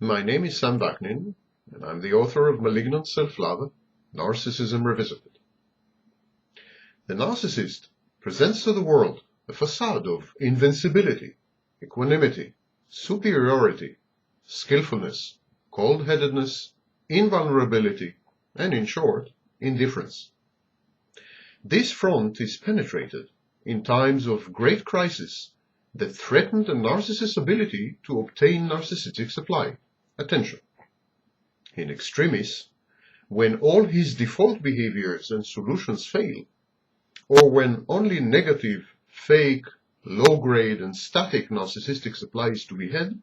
My name is Sam Vaknin, and I'm the author of Malignant Self-Love, Narcissism Revisited. The narcissist presents to the world a facade of invincibility, equanimity, superiority, skillfulness, cold-headedness, invulnerability, and in short, indifference. This front is penetrated in times of great crisis that threaten the narcissist's ability to obtain narcissistic supply, attention. In extremis, when all his default behaviors and solutions fail, or when only negative, fake, low-grade, and static narcissistic supply is to be had,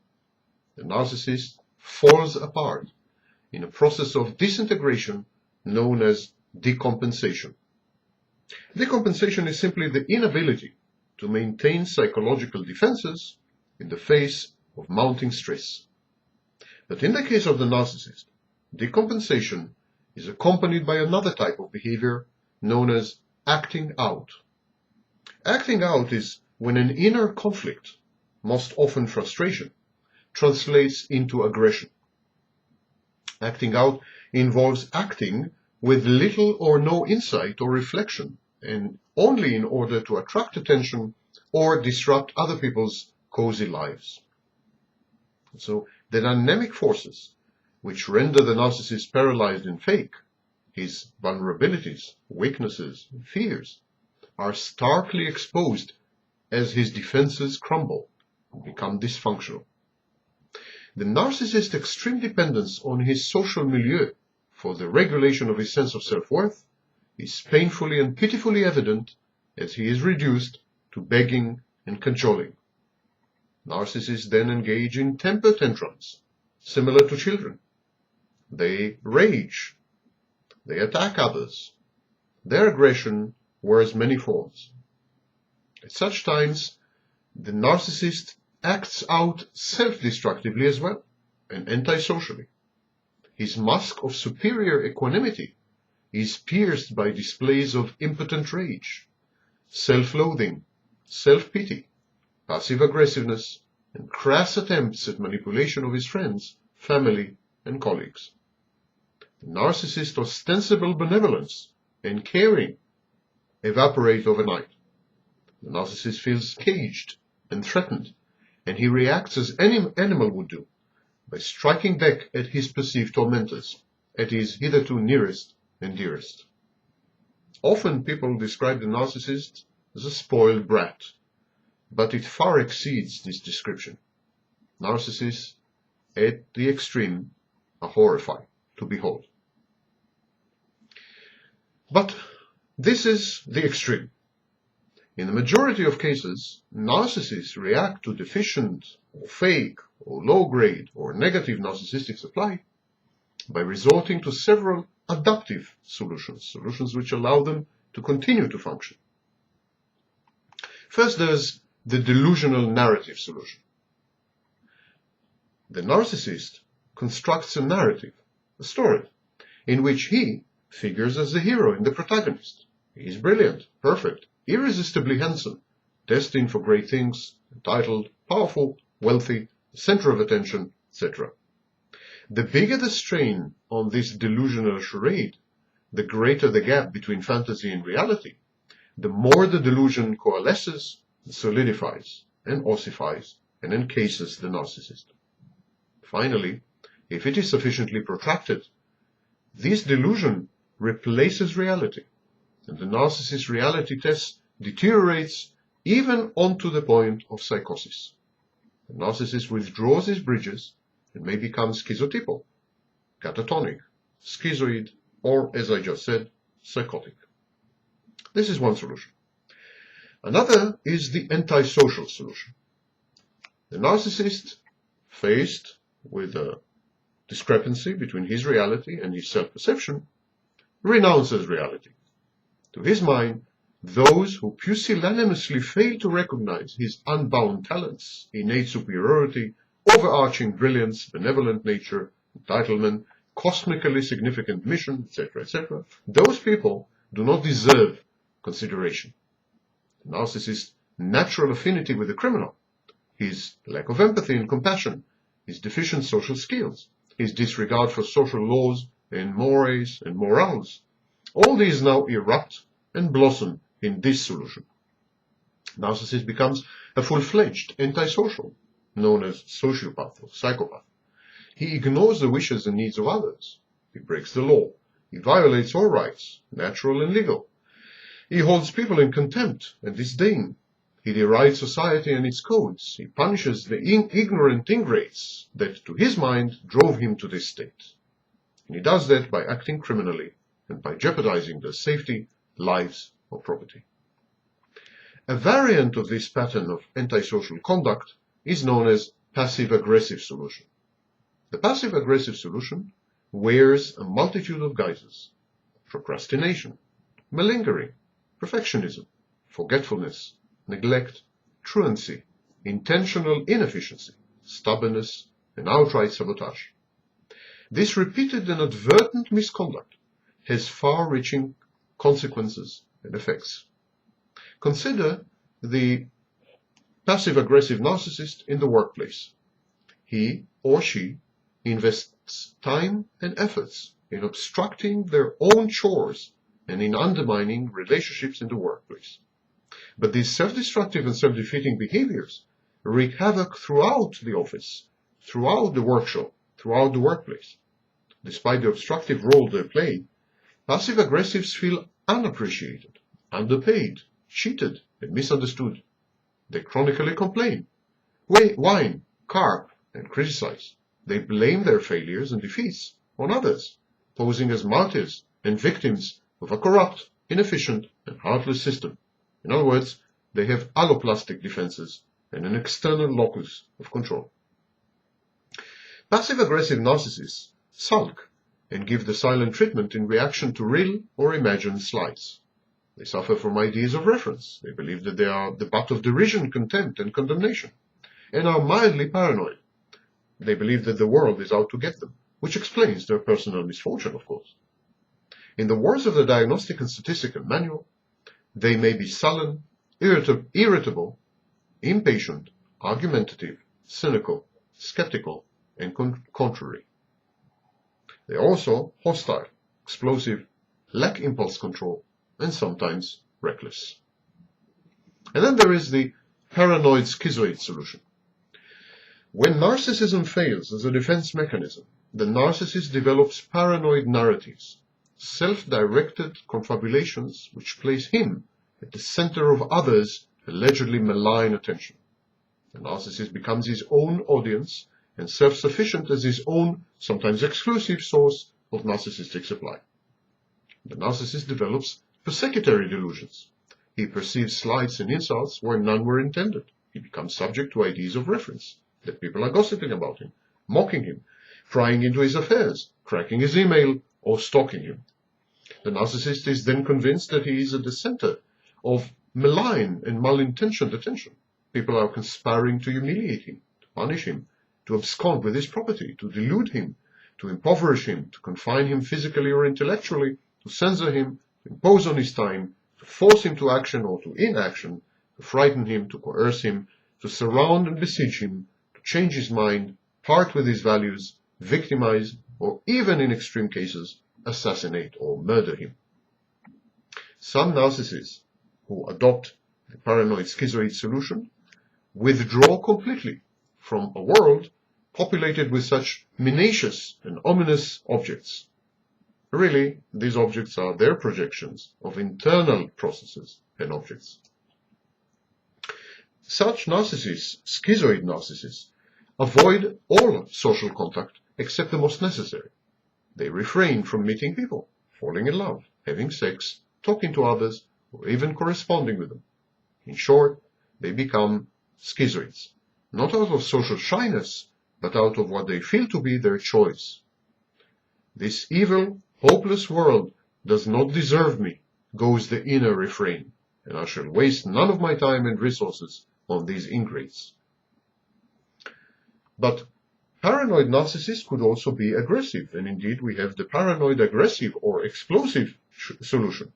the narcissist falls apart in a process of disintegration known as decompensation. Decompensation is simply the inability to maintain psychological defenses in the face of mounting stress. But in the case of the narcissist, decompensation is accompanied by another type of behavior known as acting out. Acting out is when an inner conflict, most often frustration, translates into aggression. Acting out involves acting with little or no insight or reflection, and only in order to attract attention or disrupt other people's cozy lives. So the dynamic forces which render the narcissist paralyzed and fake, his vulnerabilities, weaknesses, and fears, are starkly exposed as his defenses crumble and become dysfunctional. The narcissist's extreme dependence on his social milieu for the regulation of his sense of self-worth is painfully and pitifully evident as he is reduced to begging and cajoling. Narcissists then engage in temper tantrums, similar to children. They rage. They attack others. Their aggression wears many forms. At such times, the narcissist acts out self-destructively as well, and antisocially. His mask of superior equanimity is pierced by displays of impotent rage, self-loathing, self-pity, passive-aggressiveness, and crass attempts at manipulation of his friends, family, and colleagues. The narcissist's ostensible benevolence and caring evaporate overnight. The narcissist feels caged and threatened, and he reacts as any animal would do, by striking back at his perceived tormentors, at his hitherto nearest and dearest. Often people describe the narcissist as a spoiled brat, but it far exceeds this description. Narcissists, at the extreme, are horrifying to behold. But this is the extreme. In the majority of cases, narcissists react to deficient or fake or low-grade or negative narcissistic supply by resorting to several adaptive solutions which allow them to continue to function. First, there's the delusional narrative solution. The narcissist constructs a narrative, a story, in which he figures as the hero and the protagonist. He is brilliant, perfect, irresistibly handsome, destined for great things, entitled, powerful, wealthy, the center of attention, etc. The bigger the strain on this delusional charade, the greater the gap between fantasy and reality, the more the delusion coalesces, solidifies, and ossifies, and encases the narcissist. Finally, if it is sufficiently protracted, this delusion replaces reality, and the narcissist's reality test deteriorates even onto the point of psychosis. The narcissist withdraws his bridges and may become schizotypal, catatonic, schizoid, or, as I just said, psychotic. This is one solution. Another is the antisocial solution. The narcissist, faced with a discrepancy between his reality and his self-perception, renounces reality. To his mind, those who pusillanimously fail to recognize his unbound talents, innate superiority, overarching brilliance, benevolent nature, entitlement, cosmically significant mission, etc., those people do not deserve consideration. The narcissist's natural affinity with the criminal, his lack of empathy and compassion, his deficient social skills, his disregard for social laws and mores and morals. All these now erupt and blossom in this solution. Narcissist becomes a full-fledged antisocial, known as sociopath or psychopath. He ignores the wishes and needs of others. He breaks the law. He violates all rights, natural and legal. He holds people in contempt and disdain. He derides society and its codes. He punishes the ignorant ingrates that, to his mind, drove him to this state. And he does that by acting criminally and by jeopardizing their safety, lives, or property. A variant of this pattern of antisocial conduct is known as passive-aggressive solution. The passive-aggressive solution wears a multitude of guises: procrastination, malingering, perfectionism, forgetfulness, neglect, truancy, intentional inefficiency, stubbornness, and outright sabotage. This repeated and advertent misconduct has far-reaching consequences and effects. Consider the passive-aggressive narcissist in the workplace. He or she invests time and efforts in obstructing their own chores and in undermining relationships in the workplace. But these self-destructive and self-defeating behaviors wreak havoc throughout the office, throughout the workshop, throughout the workplace. Despite the obstructive role they play, passive-aggressives feel unappreciated, underpaid, cheated, and misunderstood. They chronically complain, whine, carp, and criticize. They blame their failures and defeats on others, posing as martyrs and victims of a corrupt, inefficient, and heartless system. In other words, they have alloplastic defenses and an external locus of control. Passive-aggressive narcissists sulk and give the silent treatment in reaction to real or imagined slights. They suffer from ideas of reference. They believe that they are the butt of derision, contempt, and condemnation, and are mildly paranoid. They believe that the world is out to get them, which explains their personal misfortune, of course. In the words of the Diagnostic and Statistical Manual, they may be sullen, irritable, impatient, argumentative, cynical, skeptical, and contrary. They are also hostile, explosive, lack impulse control, and sometimes reckless. And then there is the paranoid schizoid solution. When narcissism fails as a defense mechanism, the narcissist develops paranoid narratives, self-directed confabulations which place him at the center of others' allegedly malign attention. The narcissist becomes his own audience and self-sufficient as his own, sometimes exclusive, source of narcissistic supply. The narcissist develops persecutory delusions. He perceives slights and insults where none were intended. He becomes subject to ideas of reference, that people are gossiping about him, mocking him, prying into his affairs, cracking his email, or stalking him. The narcissist is then convinced that he is at the center of malign and malintentioned attention. People are conspiring to humiliate him, to punish him, to abscond with his property, to delude him, to impoverish him, to confine him physically or intellectually, to censor him, to impose on his time, to force him to action or to inaction, to frighten him, to coerce him, to surround and besiege him, to change his mind, part with his values, victimize, or even in extreme cases, assassinate or murder him. Some narcissists who adopt the paranoid schizoid solution withdraw completely from a world populated with such minacious and ominous objects. Really, these objects are their projections of internal processes and objects. Such narcissists, schizoid narcissists, avoid all social contact except the most necessary. They refrain from meeting people, falling in love, having sex, talking to others, or even corresponding with them. In short, they become schizoids, not out of social shyness, but out of what they feel to be their choice. This evil, hopeless world does not deserve me, goes the inner refrain, and I shall waste none of my time and resources on these ingrates. But paranoid narcissists could also be aggressive, and indeed we have the paranoid aggressive or explosive solution.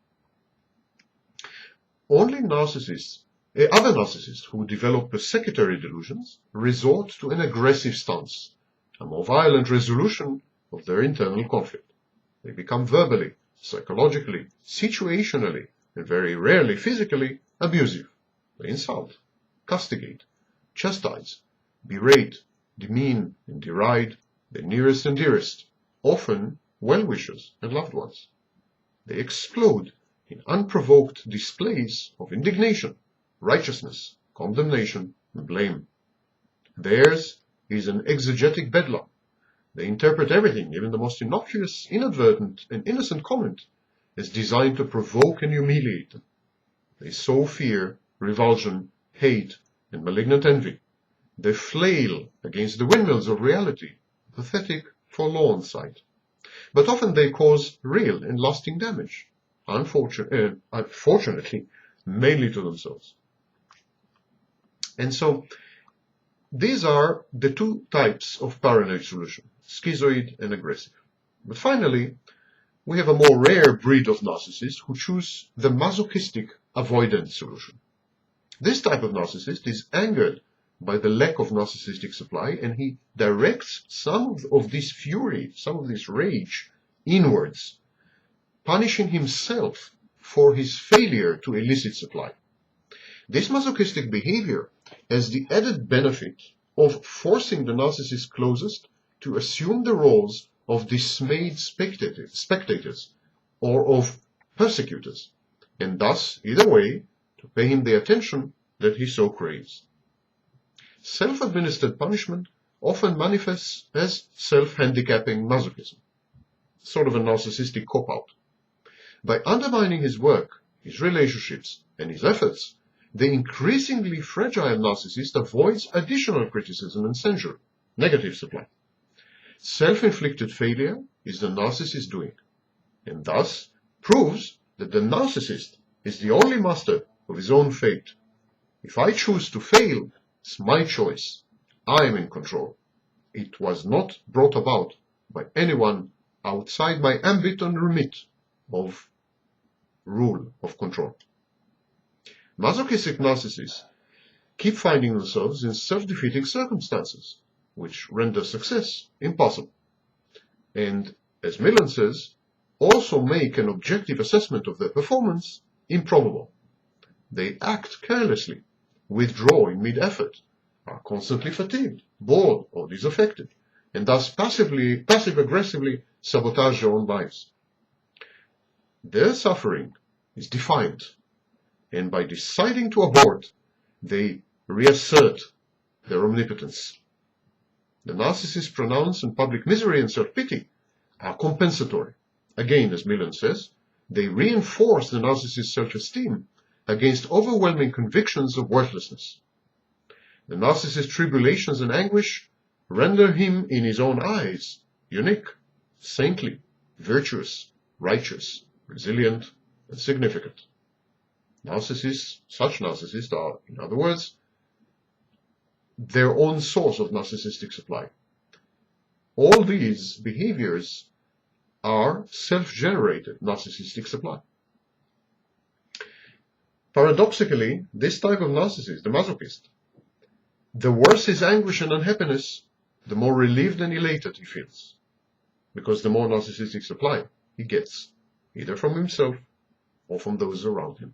Only other narcissists who develop persecutory delusions resort to an aggressive stance, a more violent resolution of their internal conflict. They become verbally, psychologically, situationally, and very rarely physically abusive. They insult, castigate, chastise, berate, demean, and deride their nearest and dearest, often well-wishers and loved ones. They explode in unprovoked displays of indignation, righteousness, condemnation, and blame. Theirs is an exegetic bedlam. They interpret everything, even the most innocuous, inadvertent, and innocent comment, as designed to provoke and humiliate them. They sow fear, revulsion, hate, and malignant envy. They flail against the windmills of reality, a pathetic, forlorn sight. But often they cause real and lasting damage, unfortunately, mainly to themselves. And so, these are the two types of paranoid solution, schizoid and aggressive. But finally, we have a more rare breed of narcissists who choose the masochistic avoidant solution. This type of narcissist is angered by the lack of narcissistic supply, and he directs some of this fury, some of this rage inwards, punishing himself for his failure to elicit supply. This masochistic behavior has the added benefit of forcing the narcissist closest to assume the roles of dismayed spectators or of persecutors, and thus, either way, to pay him the attention that he so craves. Self-administered punishment often manifests as self-handicapping masochism, sort of a narcissistic cop-out. By undermining his work, his relationships, and his efforts, the increasingly fragile narcissist avoids additional criticism and censure, negative supply. Self-inflicted failure is the narcissist's doing, and thus proves that the narcissist is the only master of his own fate. If I choose to fail, it's my choice. I am in control. It was not brought about by anyone outside my ambit and remit of rule, of control. Masochistic narcissists keep finding themselves in self-defeating circumstances, which render success impossible. And, as Millen says, also make an objective assessment of their performance improbable. They act carelessly, withdraw in mid-effort, are constantly fatigued, bored, or disaffected, and thus passive-aggressively sabotage their own lives. Their suffering is defiant, and by deciding to abort, they reassert their omnipotence. The narcissist's pronounced and public misery and self-pity are compensatory. Again, as Millen says, they reinforce the narcissist's self-esteem against overwhelming convictions of worthlessness. The narcissist's tribulations and anguish render him, in his own eyes, unique, saintly, virtuous, righteous, resilient, and significant. Such narcissists are, in other words, their own source of narcissistic supply. All these behaviors are self-generated narcissistic supply. Paradoxically, this type of narcissist, the masochist, the worse his anguish and unhappiness, the more relieved and elated he feels, because the more narcissistic supply he gets, either from himself or from those around him.